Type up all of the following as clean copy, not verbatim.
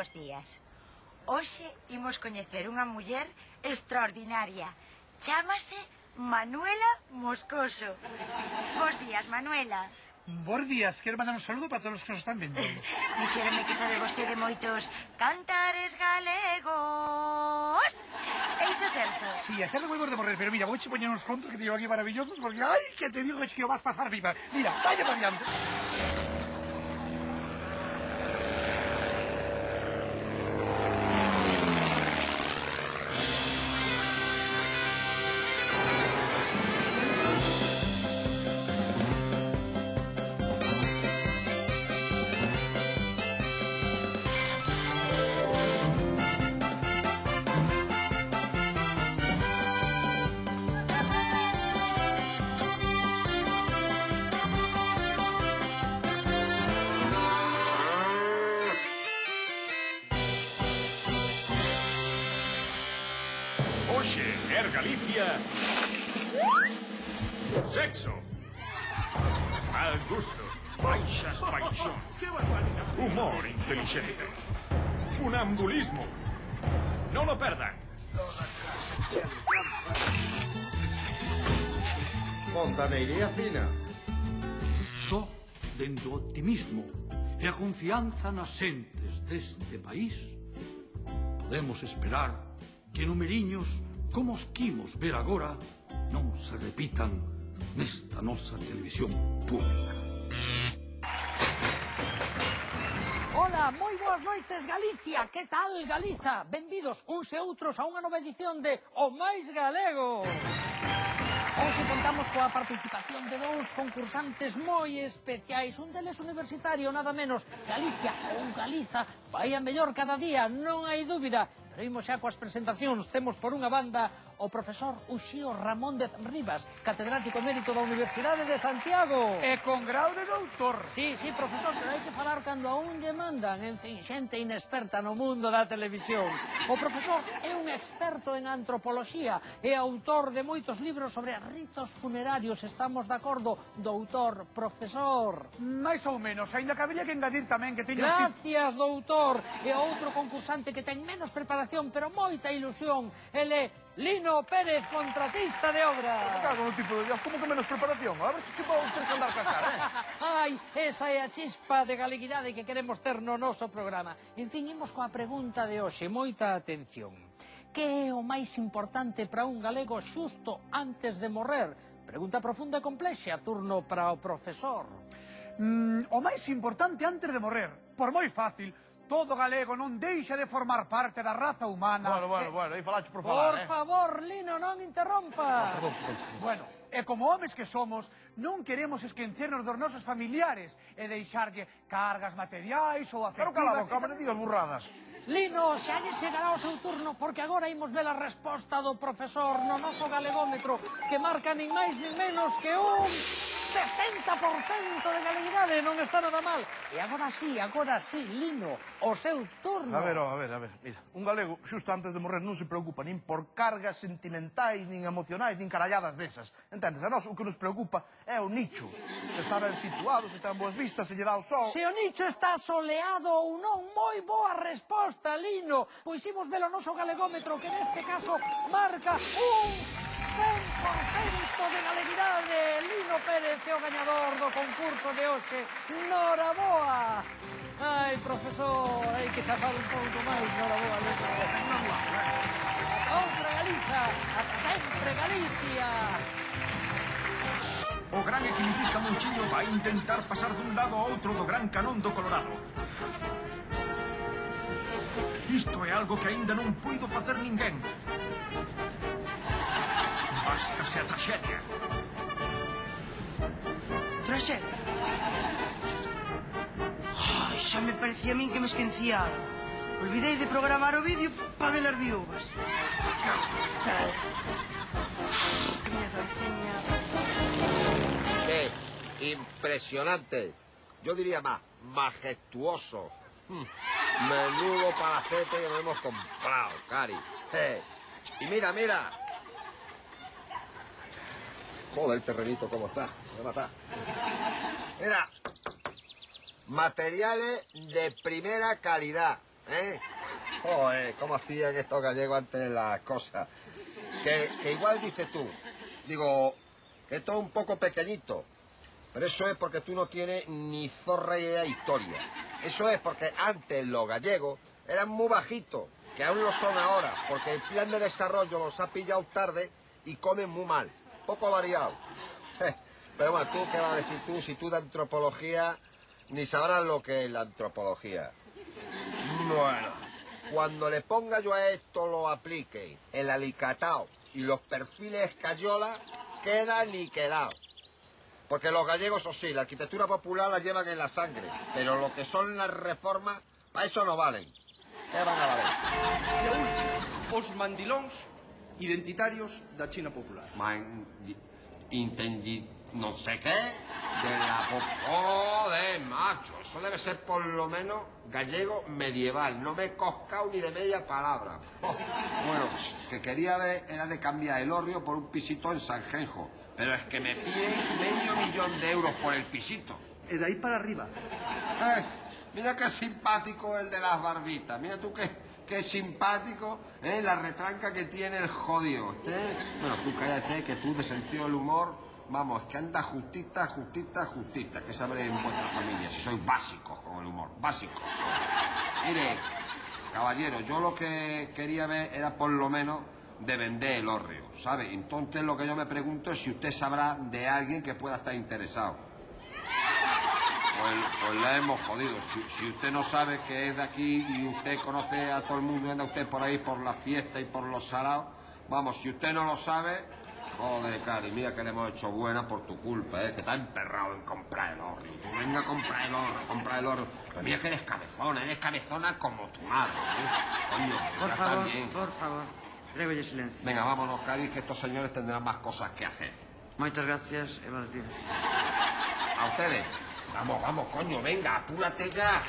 bos días. Hoxe imos coñecer unha muller extraordinaria. Chámase Manuela Moscoso. Bos días, Manuela. Bos días, quero mandar un saludo para todos os que nos están vendo. Dixéronme que sabe vostede moitos cantares galegos. É iso certo? Sí, é certo que moi de morrer, pero mira, vouche poñer uns contos que te llevo aquí maravillosos, porque, ai, que te digo, es que o vas pasar viva. Mira, vaya para adiante. Hoxe, er Galicia... Sexo. Mal gusto. Baixas paixón. Humor inteligente. Funambulismo. Non lo perdan. Fontaneiría fina. Só dende o optimismo e a confianza nas xentes deste país podemos esperar que numeriños como os que imos ver agora non se repitan nesta nosa televisión pública. Ola, moi boas noites, Galicia. Que tal, Galiza? Benvidos uns e outros a unha nova edición de O Máis Galego. Hoxe contamos coa participación de dous concursantes moi especiais. Un deles universitario, nada menos. Galicia ou Galiza vai a mellor cada día, non hai dúbida. Pero imos xa coas presentacións. Temos por unha banda o profesor Uxío Ramóndez Rivas, catedrático emérito da Universidade de Santiago. E con grau de doutor. Sí, profesor, pero hai que falar cando a un lle mandan. En fin, xente inexperta no mundo da televisión. O profesor é un experto en antropoloxía e autor de moitos libros sobre ritos funerarios. Estamos de acordo, doutor, profesor? Mais ou menos, ainda que habría que engadir tamén que teño... Gracias, doutor. E outro concursante que ten menos preparación, pero moita ilusión. Ele Lino Pérez, contratista de obra. Cago no tipo de Dios, como que menos preparación? A ver se che vou ter que andar ca cara, Ai, esa é a chispa de galeguidade que queremos ter no noso programa. En fin, imos coa pregunta de hoxe. Moita atención. Que é o máis importante para un galego xusto antes de morrer? Pregunta profunda e complexa. Turno para o profesor. O máis importante antes de morrer, por moi fácil, todo galego non deixa de formar parte da raza humana. Bueno, aí falache por Por falar, favor, Lino, non interrompa. Perdón. Bueno, e como homes que somos, non queremos esquecernos dos nosos familiares e deixarlle cargas materiais ou Pero afectivas... cala boca, non digas burradas. Lino, xa lle chegará o seu turno, porque agora imos ver a resposta do profesor no noso galegómetro, que marca nin máis nin menos que un 60% de galeguidade. Non está nada mal. E agora sí, Lino, o seu turno. A ver, mira, un galego xusto antes de morrer non se preocupa nin por cargas sentimentais, nin emocionais, nin caralladas desas. Entendes? A nós o que nos preocupa é o nicho. Se está ben situado, se ten boas vistas, se lle dá o sol... Se o nicho está soleado ou non, moi boa resposta, Lino. Pois imos ver o noso galegómetro, que neste caso marca un 100% de galeguidade. Lino Pérez é o gañador do concurso de hoxe. Noraboa. Ai, profesor, hai que chapar un pouco máis. Noraboa, Lino. Ata outra, Galiza. Ata sempre, Galicia. O gran equilibrista Monchiño vai intentar pasar dun lado a outro do gran canón do Colorado. Isto é algo que aínda non puido facer ninguén. Bástase a traxedia. Traxedia? Ai, xa me parecía a min que me esquenciaron. Olvidei de programar o vídeo para ver as viúvas. Miña cabeceña... Impresionante. Yo diría más, majestuoso. Menudo palacete que nos hemos comprado, Cari. Y mira. Joder, el terrenito cómo está. Me va a matar. Mira, materiales de primera calidad. ¿eh? Joder, ¿cómo hacían estos gallegos antes las cosas? Que igual dices tú, digo, que esto es un poco pequeñito, pero eso es porque tú no tienes ni zorra idea de historia. Eso es porque antes los gallegos eran muy bajitos, que aún lo son ahora, porque el plan de desarrollo los ha pillado tarde y comen muy mal, poco variado. Pero bueno, ¿tú qué vas a decir tú? Si tú de antropología ni sabrás lo que es la antropología. Bueno, cuando le ponga yo a esto lo aplique, el alicatao y los perfiles escayola, queda niquelado. Porque los gallegos, eso sí, la arquitectura popular la llevan en la sangre, pero lo que son las reformas, para eso no valen. ¿Qué van a valer? E a última, os mandilóns identitarios da China popular. Entendí, no sé qué, de la... ¡Joder, macho! Eso debe ser por lo menos gallego medieval. No me he coscado ni de media palabra. Bueno, que quería ver era de cambiar el hórreo por un pisito en Sanjenjo. Pero es que me piden $500,000 por el pisito. E de aí para arriba. Mira qué simpático el de las barbitas. Mira tú qué simpático, la retranca que tiene el jodido. Bueno, tú cállate, que tú de sentido del humor, vamos, que anda justita. ¿Qué sabréis en vuestra familia? Si sois básicos con el humor, básicos. Mire, caballero, yo lo que quería ver era por lo menos de vender el hórreo, ¿sabe? Entonces lo que yo me pregunto es si usted sabrá de alguien que pueda estar interesado. Pues la hemos jodido. Si usted no sabe que es de aquí y usted conoce a todo el mundo, anda usted por ahí por la fiesta y por los saraos, vamos, si usted no lo sabe, joder, Cari, mira que le hemos hecho buena por tu culpa, que está emperrado en comprar el hórreo. Tú venga a comprar el hórreo. Pero mira que eres cabezona como tu madre, Coño, Por favor, prégolle silencio. Venga, vámonos, Cari, que estos señores tendrán más cosas que hacer. Moitas gracias e buenos días. A ustedes. Vamos, coño, venga, apúrate ya.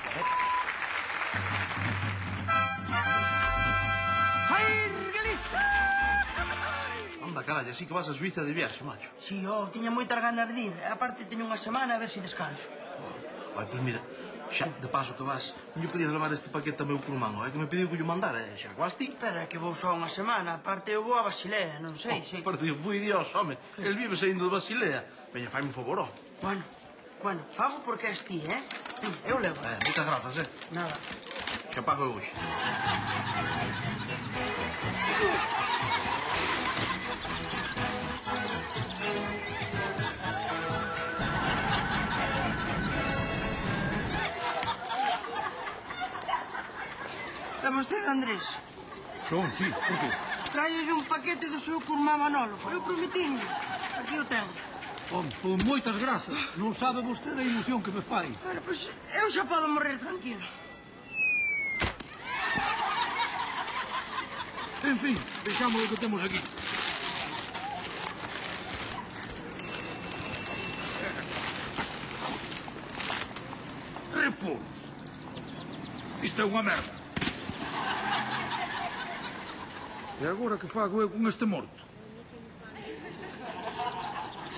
¡Ay, Galicia! Anda, caralla, así que vas a Suiza de viaxe, macho. Si, tiña moitas ganas de ir. Aparte, teño unha semana a ver se descanso. Ai, pois mira, xa, de paso que vas, non lle podías levar este paquete a meu curmán, que me pediu que lle mandara, xa vas ti? Pero é que vou só unha semana. Aparte, eu vou a Basilea, non sei, si... Perdido, fui Dios, home. El vive saindo de Basilea. Veña, fai-me un favor, Bueno, fago porque és ti, Eu levo. Moitas grazas, Nada. Que pago eu hoxe. É vostede, Andrés? Son, sí, por qué? Traiolle un paquete do seu curmá Manolo. Eu prometín. Aquí o ten. Pois moitas grazas. Non sabe vostede a ilusión que me fai. Bueno, pois eu xa podo morrer tranquilo. En fin, vexamos o que temos aquí. Repos. Isto é unha merda. E agora que fago eu con este morto?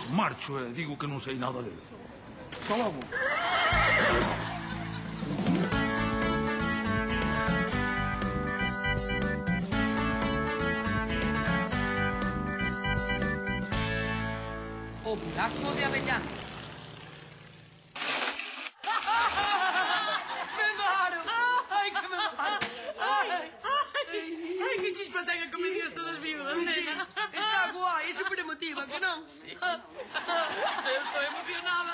Marcho e digo que non sei nada dele. Hasta logo. O buraco de Avellán. Ai, que me mataron. Ai, que chispa ten a comedida todas vivas, nena. Está guai, é super emotiva, que non? Sí. Eu estou emocionada.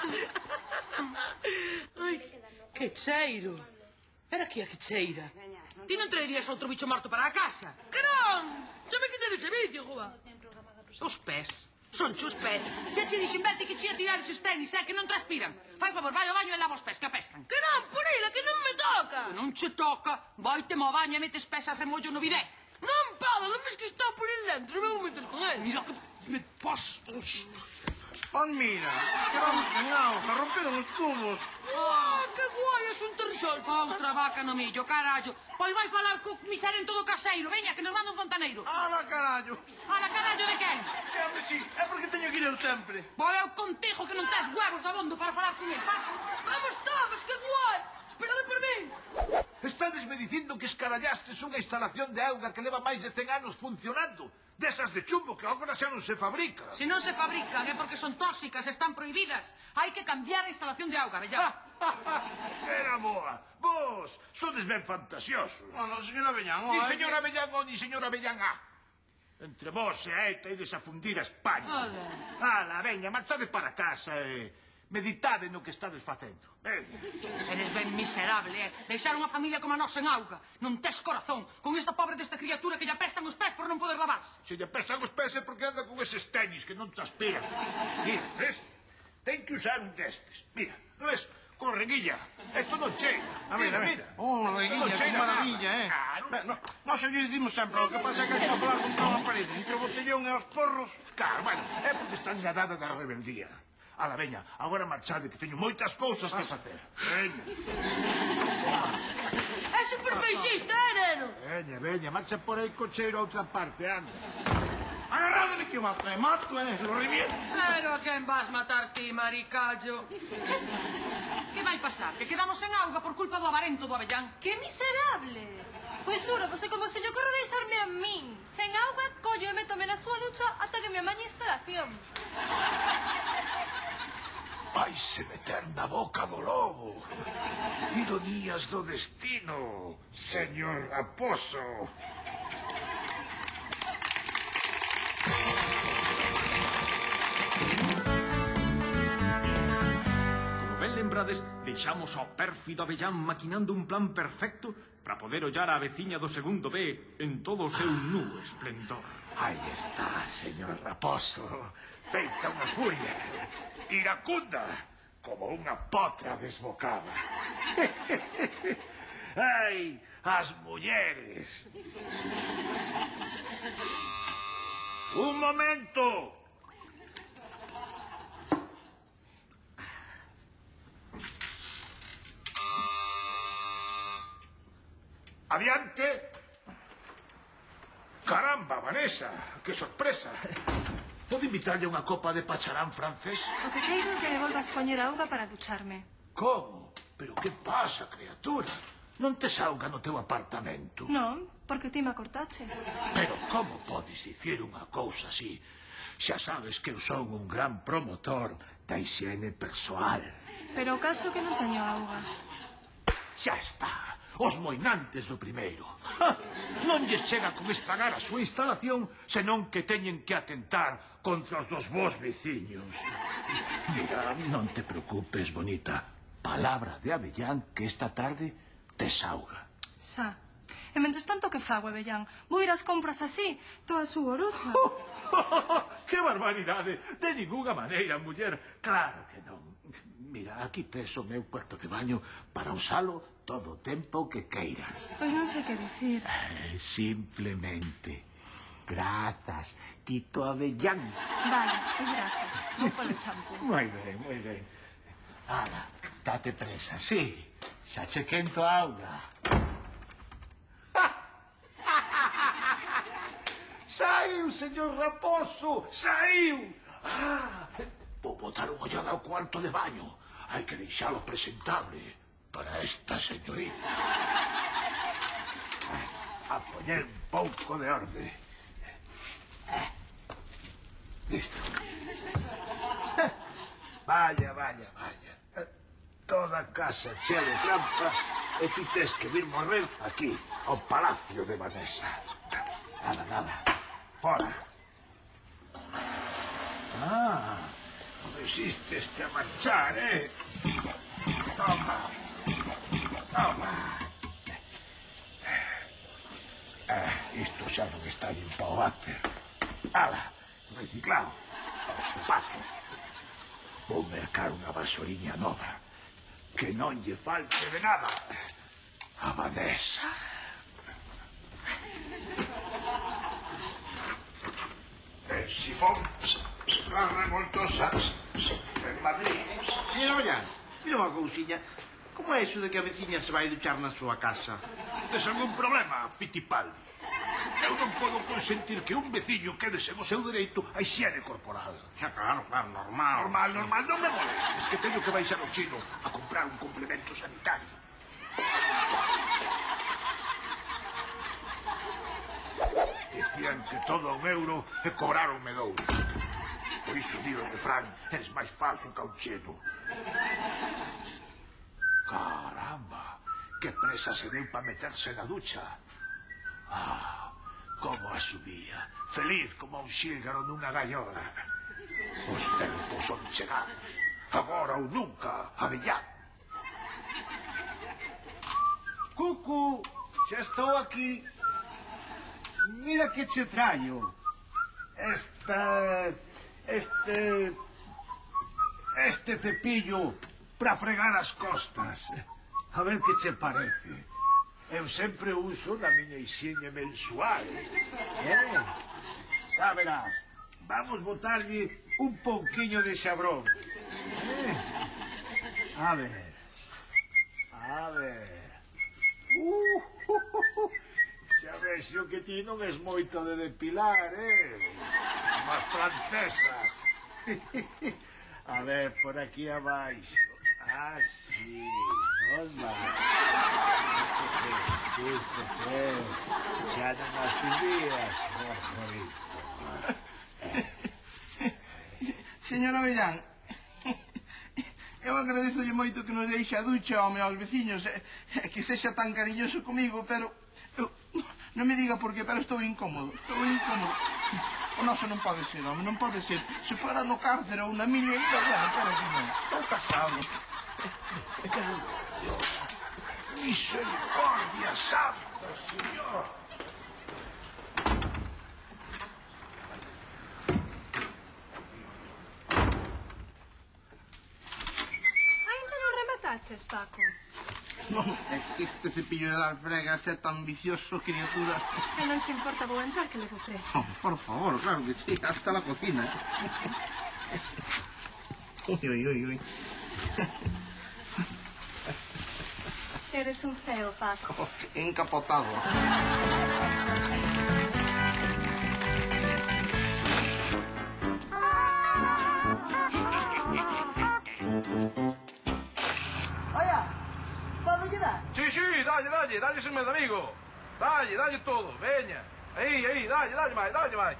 Ai, que cheiro. Pero que é que cheira? Ti non traerías outro bicho morto para a casa? Que non? Xa me quitei de servicio, Juan. Os pés. Son chos pés. Xa che dixen vete que che ia tirar eses tenis, que non transpiran. Fai favor, vai ao baño e lava os pés, que apestan. Que non, por ela, que non me toca. Que non che toca. Vaite ao baño e metes pés a remollo no bidé. Non, Pablo, non ves que está por el dentro, non me meter con él. Mira que me postos. Mira, quedamos sin auga, romperon os tubos. Que guai, é un terxol. Outra vaca no millo, carallo. Pois vai falar co comisariento do caseiro. Veña, que nos manda un fontaneiro. Ala, carallo. Ala, carallo de quen? Home, sí, é porque teño que ir eu sempre. Vou eu contigo que non tes huevos de abondo para falar con ele. Pasa. Vamos todos, que guai. Espera de por mí. Estades me dicindo que escarallastes unha instalación de auga que leva máis de 100 anos funcionando. Desas de chumbo que agora xa non se fabrica. Se non se fabrican é porque son tóxicas, están prohibidas. Hai que cambiar a instalación de auga, Avellán. Era boa. Vos sodes ben fantasiosos. No, señora Avellán... Ni señora Avellán o ni señora Avellán A. Entre vos e a ETA ides a fundir a España. Ala, veña, marchade para casa e... meditade no que estades facendo. Eres ben miserable, deixar unha familia como a nosa en auga. Non tes corazón con esta pobre desta criatura que lle apestan os pés por non poder lavarse. Se lle apestan os pés é porque anda con eses tenis que non transpiran. Mira, ves? Ten que usar un destes. Mira, non ves? Con reguilla. Esto non chega. Mira. Oh, reguilla, que maravilla, Claro. Nós xa lle dicimos sempre, o que pasa é que aquí a falar contra a parede, entre o botellón e os porros. Claro, bueno, é porque está engadada da rebeldía. Ala, veña, agora marchade, que teño moitas cousas que facer. Veña. É superfeixista, neno? Veña, marcha por aí cocheiro a outra parte, anda. Agarrademe que o mato, lo reviento. Pero a quen vas matar ti, maricallo? Que vai pasar? Que quedamos en auga por culpa do avarento do Avellán? ¡Qué miserable! Pues juro, pues é como se lle ocorre deixarme a min. Sen auga, collo e meto-me na súa ducha ata que me amañe a instalación. Vaise meter na boca do lobo. Ironías do destino, señor Raposo. Como ben lembrades, deixamos ao pérfido Avellán maquinando un plan perfecto para poder ollar a veciña do segundo B en todo o seu nu esplendor. Aí está, señor Raposo, feita unha furia, iracunda, como unha potra desbocada. Ai, as mulleres. Un momento. Adiante. Caramba, Vanessa, que sorpresa. Pode invitarlle unha copa de pacharán francés? O que queiro é que me volvas poñer auga para ducharme. Como? Pero que pasa, criatura? Non tes auga no teu apartamento? Non, porque ti me cortaches. Pero como podes dicir unha cousa así? Xa sabes que eu son un gran promotor da higiene persoal. Pero o caso que non teño auga. Xa está. Os moinantes do primeiro. Non lles chega con estragar a súa instalación, senón que teñen que atentar contra os dos vos veciños. Mira, non te preocupes, bonita. Palabra de Avellán que esta tarde tes auga. Xa. E mentres tanto que fago, Avellán? Vou ir ás compras así, toda sudorosa. ¡Qué barbaridade! De ninguna maneira, muller. Claro que non. Mira, aquí tes o meu cuarto de baño para usalo todo o tempo que queiras. Pois non sei que dicir. Simplemente. Grazas, Tito Avellán. Vale, pois grazas. Vou polo champú. Moi ben, moi ben. Ala, date presa, sí. Xa che quento a auga. Saiu, señor Raposo, saiu. Vou botar unha ollada ao cuarto de baño. Hai que deixalo presentable para esta señorita. A poñer un pouco de orde. Listo. Vaya. Toda a casa chea de trampas e ti tes que vir morrer aquí, ao Palacio de Vanessa. Nada. Fora. Resistes a marchar, eh? Toma. Isto xa non está limpo o váter. Ala, reciclado. Os zapatos. Vou mercar unha vasoriña nova. Que non lle falte de nada. A Vanessa. Simón, las revoltosas en Madrid. Señora Avellán, mira unha cousiña. Como é iso de que a veciña se vai duchar na súa casa? Tes algún problema, Fittipaldi? Eu non podo consentir que un veciño quede sen o seu dereito a higiene corporal. Claro, normal. Normal, non me molestes, que teño que baixar ao chino a comprar un complemento sanitario. dicían que todo un euro e cobraronme 2. Por iso digo que, Fran, eres máis falso que un cheno. Caramba, que presa se deu para meterse na ducha. Ah, como a subía, feliz como un xílgaro nunha gaiola. Os tempos son chegados, agora ou nunca, avellán. Cucu, xa estou aquí. Mira que che traio. Este cepillo para fregar as costas. A ver que che parece. Eu sempre uso na miña hixiene mensual. Xa verás. Vamos botarlle un pouquiño de xabrón. A ver. Xa vexo que ti non és moito de depilar, Como as francesas. A ver, por aquí abaixo. Así. Osma. Xa non as subías, Jorito. Señora Avellán, eu agradezolle moito que nos deixe a ducha aos veciños que sexa tan cariñoso comigo, pero non me diga por qué, pero estou incómodo. O noso non pode ser, home, non pode ser. Se fora no cárcere ou na miña vida, bueno, pero aquí non. Estou casado. Misericordia santa, señor. Ainda non remataches, Paco? Non, é que este cepillo de dar fregas é tan vicioso, criatura. Se non se importa, vou entrar que levo presa. Oh, por favor, claro que sí, hasta la cocina. Uy. Eres un feo, Paco. Oh, encapotado. Sí, dalle sen medo, amigo. Dalle todo, veña. Aí, dalle máis.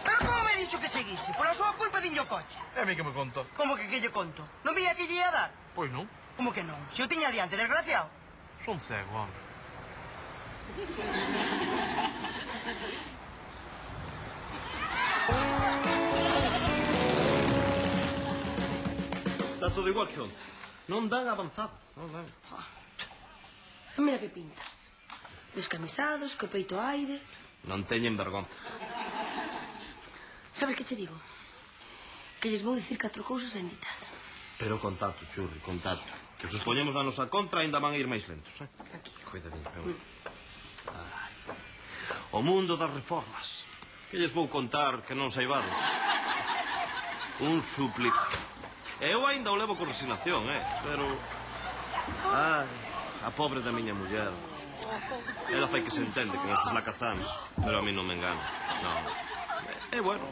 Pero como me dixo que seguise? Por a súa culpa dinlle o coche. É a mí que me conto. Como que lle conto? Non vía que lle ia dar? Pois non. Como que non? Se o tiña diante, desgraciado. Son cego, home. Está todo igual que onte. Non dan avanzado. Non dan. Mira que pintas. Descamisados, co peito aire. Non teñen vergonza. Sabes que che digo? Que lles vou dicir 4 cousas benditas. Pero con tato, churri, con tato. Que se os poñemos a nosa contra ainda van a ir máis lentos, Tranquilo. Cuidadinho. O mundo das reformas. Que lles vou contar que non saibades? Un suplicio. Eu ainda o levo con resignación, pero... Ai, a pobre da miña muller. Ela fai que se entende con estes lacazáns, pero a mí non me engana. Non. E bueno,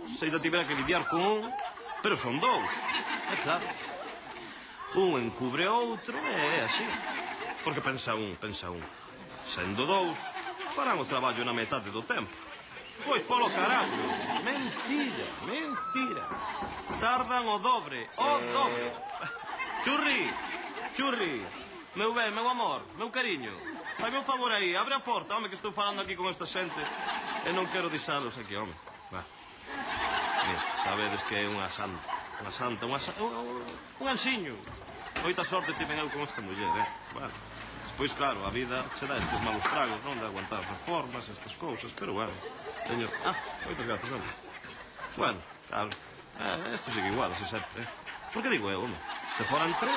se ainda tivera que lidiar con un, pero son 2. É claro. Un encubre outro e é así. Porque pensa un. Sendo 2, farán o traballo na metade do tempo. Pois polo carallo. Mentira. Tardan o dobre. Churri. Meu ben, meu amor, meu cariño. Faime un favor aí, abre a porta, home, que estou falando aquí con esta xente. E non quero deixalos aquí, home. Va. Mira, sabedes que é unha santa, un anxiño. Moita sorte tiven eu con esta muller, Bueno. Despois, claro, a vida se dá estes malos tragos, non? De aguantar reformas, estas cousas, pero bueno. Señor... moitas gracias, home. Bueno, claro, isto sigue igual, así sempre, Por que digo eu, home? Se foran 3,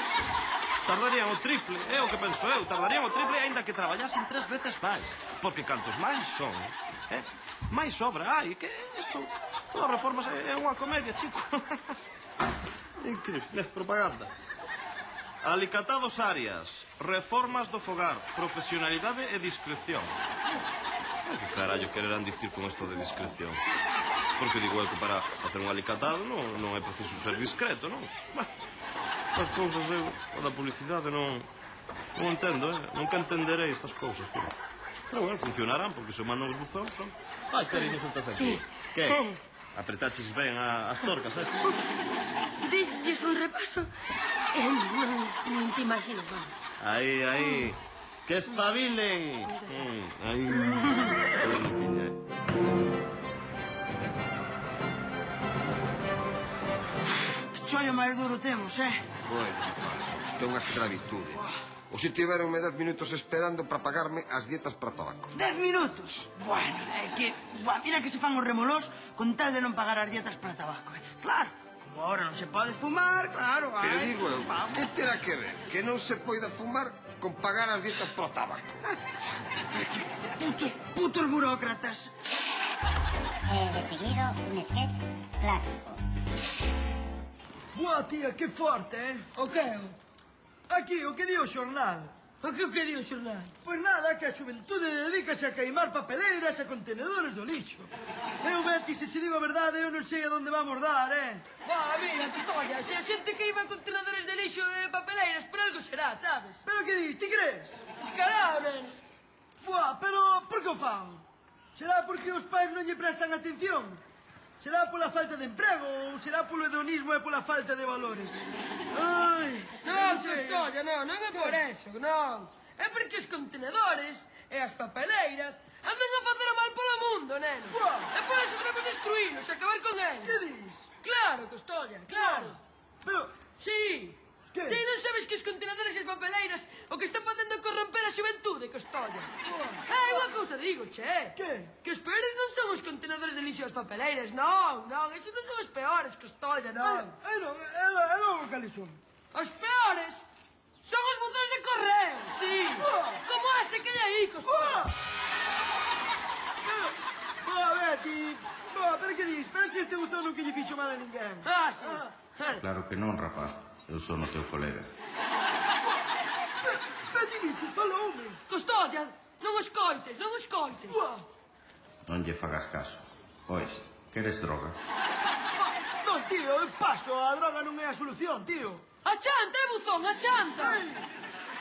tardarían o triple, o que penso eu, tardarían o triple aínda que traballasen 3 veces máis. Porque cantos máis son, máis obra hai, que isto, todas as reformas é unha comedia, chico. Increíble, propaganda. Alicatados áreas, reformas do fogar, profesionalidade e discreción. Que carallo quererán dicir con isto de discreción? Porque digo eu que para facer un alicatado non é preciso ser discreto, non? As cousas, o da publicidade non Non entendo, nunca entenderei estas cousas. Pero bueno, funcionarán, porque se mandan os buzóns. Ai, cariño, sentaste aquí. Que? Apretaches ben as torcas, Dilles un repaso. Non te imagino, vamos. Aí. Que espabilen. Aí. Que chollo máis duro temos, Bueno, isto é unha escravitude. Hoxe tiveronme 10 minutos esperando para pagarme as dietas para tabaco. 10 minutos? Bueno, é que... Mira que se fan os remolós con tal de non pagar as dietas para tabaco, Claro, como ahora non se pode fumar, claro... Pero digo eu, que terá que ver que non se poida fumar con pagar as dietas para tabaco? Putos burócratas. De seguido, un sketch clásico. Buah, tía, que forte, O que? Aquí, o que di o xornal. O que di o xornal? Pois nada, que a xuventude dedícase a queimar papeleiras e contenedores do lixo. Eu, Betty, se che digo a verdade, eu non sei a onde vamos dar, Va, mira, Totolla, se a xente queima contenedores de lixo e papeleiras, por algo será, sabes? Pero que dis, ti crees? Escará, nen. Buah, pero por que o fan? Será porque os pais non lle prestan atención? Será pola falta de emprego ou será polo hedonismo e pola falta de valores? Ai, Non, Costolla, non é por eso, non. É porque os contenedores e as papeleiras andan a facer o mal polo mundo, neno. É por eso debemos destruílos e acabar con eles. Que dis? Claro, Costolla, claro. Pero... Sí. Que? Ti non sabes que os contenedores e as papeleiras o que están facendo é corromper a xuventude, Costolla. Unha cousa digo, che. Que? Que os peores non son os contenedores de lixo e as papeleiras, non, esos non son os peores, Costolla, non. Ai, non, é logo cales son. Os peores son os buzóns de correo, sí. Como ese que hai aí, Costolla. Betty. Pero que dis? Pero se este buzón non que lle fixo mal a ninguén. Sí. Claro que non, rapaz. Eu son o teu colega. Betty Nietzsche, faloume. Costolla, non os coites. Non lle fagas caso. Pois, queres droga? Non, tío, eu paso. A droga non é a solución, tío. A chanta, buzón, a chanta.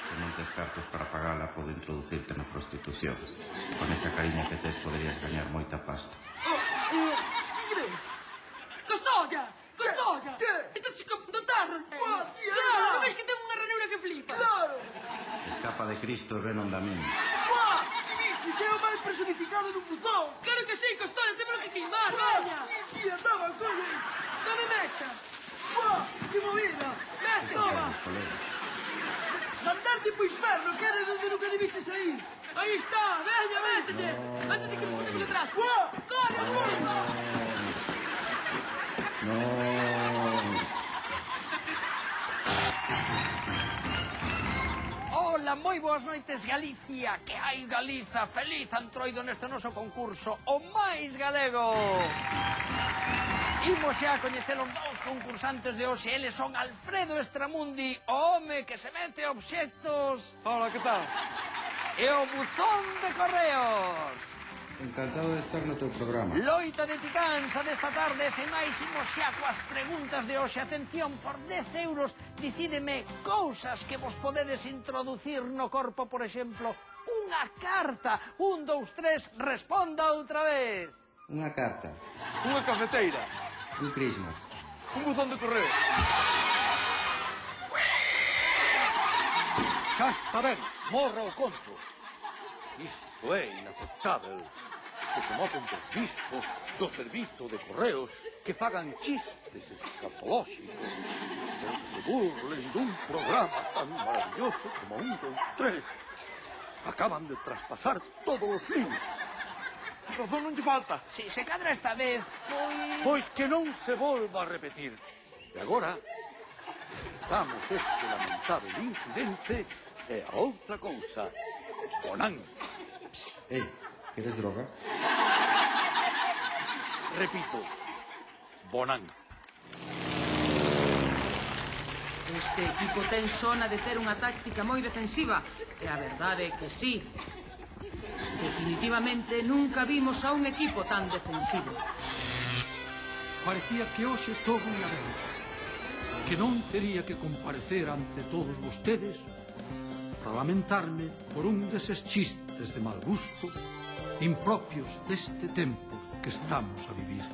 Se non tes cartos para pagala, podo introducirte na prostitución. Con esa cariña que tes poderías gañar moita pasta. Que crees? Costolla. Estás comendo tarro, neno. Claro, non veis que ten unha raneura que flipas. Claro. Escapa de Cristo e ven onde a min. Que bichis, é o máis personificado nun buzón. Claro que sí, Costolla, temos que queimar, veña. Sí, tía, toma, colle. Dame mecha. Que movida. Vete. Toma. Mandarte po inferno, que eres onde nunca debiches sair. Aí está, veña, vétete. Antes de que nos metemos atrás. Corre, amor. Ola, moi boas noites, Galicia. Que hai, Galiza? Feliz antroido neste noso concurso, o máis galego. Imos xa a coñecer os dous concursantes de hoxe. Eles son Alfredo Estramundi, o home que se mete obxectos. Hola, que tal? E o buzón de correos. Encantado de estar no teu programa. Loita de Ticansa desta tarde, sen máis imos xa coas preguntas de hoxe. Atención, por 10 euros, dicídeme cousas que vos podedes introducir no corpo, por exemplo, unha carta. 1, 2, 3, responda outra vez. Unha carta. Unha cafeteira. Un Christmas. Un buzón de correo. Xa está ben, morra o conto. Isto é inaceptável. Que se mocen dos bispos do servizo de correos que fagan chistes escatolóxicos, pero que se burlen dun programa tan maravilloso como 1, 2, 3. Acaban de traspasar todos os límites. Razón non lle falta. Si se cadra esta vez, Pois que non se volva a repetir. E agora, damos este lamentable incidente e a outra cousa. Bonanza. Ei, queres droga? Repito, bonanza. Este equipo ten sona de ter unha táctica moi defensiva. E a verdade é que sí. Definitivamente nunca vimos a un equipo tan defensivo. Parecía que hoxe todo ia ben. Que non tería que comparecer ante todos vostedes para lamentarme por un deses chistes de mal gusto impropios deste tempo que estamos a vivir.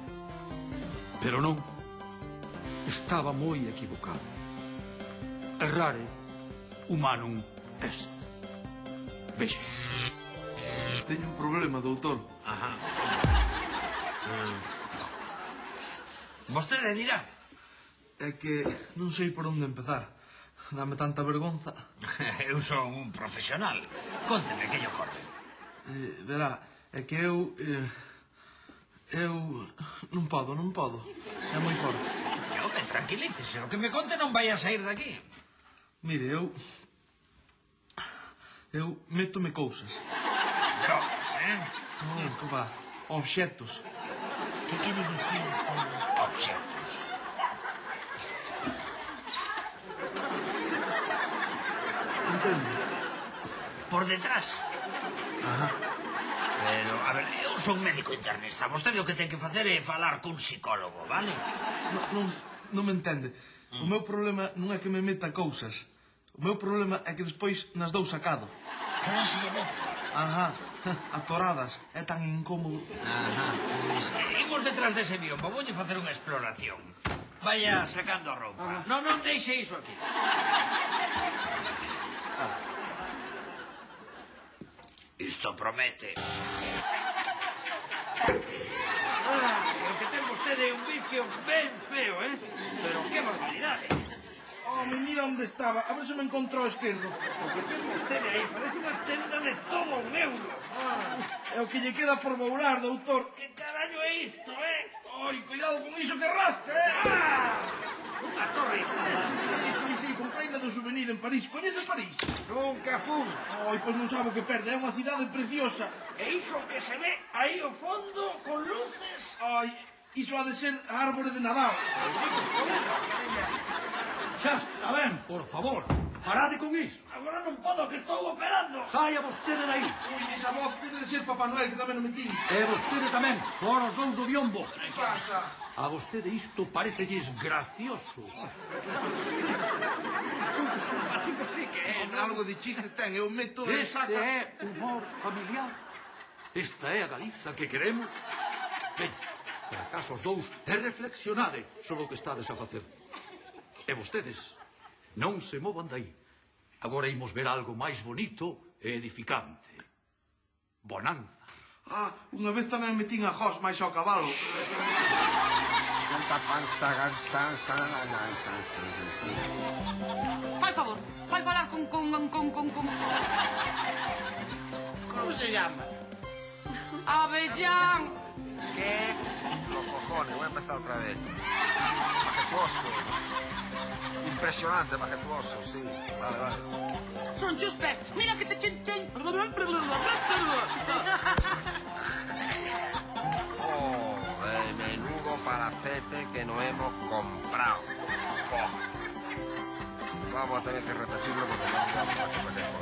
Pero non, estaba moi equivocado. Errare humanum est. Vexo. Teño un problema, doutor. Ajá. Vostede dirá. É que non sei por onde empezar. Dame tanta vergonza. Eu son un profesional. Cónteme que lle ocorre. Verá, é que eu non podo. É moi forte. Home, tranquilícese. O que me conte non vai a sair de aquí. Mire, eu métome cousas. Drogas, Non, que va. Obxectos. Que quere dicir con obxectos? Entende? Por detrás. Ajá. Pero, a ver, eu son médico internista. Vostede o que ten que facer é falar cun psicólogo, vale? Non me entende. O meu problema non é que me meta cousas. O meu problema é que despois nas dou sacado. Quédaselle dentro. Ajá. Atoradas. É tan incómodo. Ajá. Pois, imos detrás dese biombo. Voulle facer unha exploración. Vaya sacando a roupa. Non deixe iso aquí. Isto promete. O que ten vostede é un vicio ben feo, Pero que barbaridade. Home, mira onde estaba. A ver se me encontrou o esquerdo. O que ten vostede aí parece unha tenda de todo un euro. É o que lle queda por bourar, doutor. Que carallo é isto, Ai, cuidado con iso que rasca, Unha torre Eiffel. Sí, compraina do souvenir en París. Coñece París? Nunca fun. Ai, pois non sabe o que perde. É unha cidade preciosa. E iso que se ve aí ao fondo, con luces? Ai, iso ha de ser a árbore de Nadal. Xa está ben, por favor. Parade con iso. Agora non podo, que estou operando. Saia vostede dai. Ui, esa voz debe de ser Papá Noel, que tamén non me tiñe. E vostede tamén, fora os dous do biombo. Que pasa? A vostede isto parecelles gracioso. Simpático sí que é, Algo de chiste ten, eu meto e Este saca. é humor familiar. Esta é a Galiza que queremos. Ben, para caso os dous, reflexionade sobre o que estades a facer. E vostedes, non se movan dai. Agora imos ver algo máis bonito e edificante. Bonanza. Unha vez tamén metín a Jos máis ao cabalo. Fai favor, fai falar con... Como se llama? Avellán. ¿Qué? Los cojones, voy a empezar otra vez. Majestuoso. Impresionante, majestuoso, sí. Vale. Son chus pés. Mira que te chen... Menudo palacete que no hemos comprado. Vamos a tener que repetirlo porque no vamos a hacer.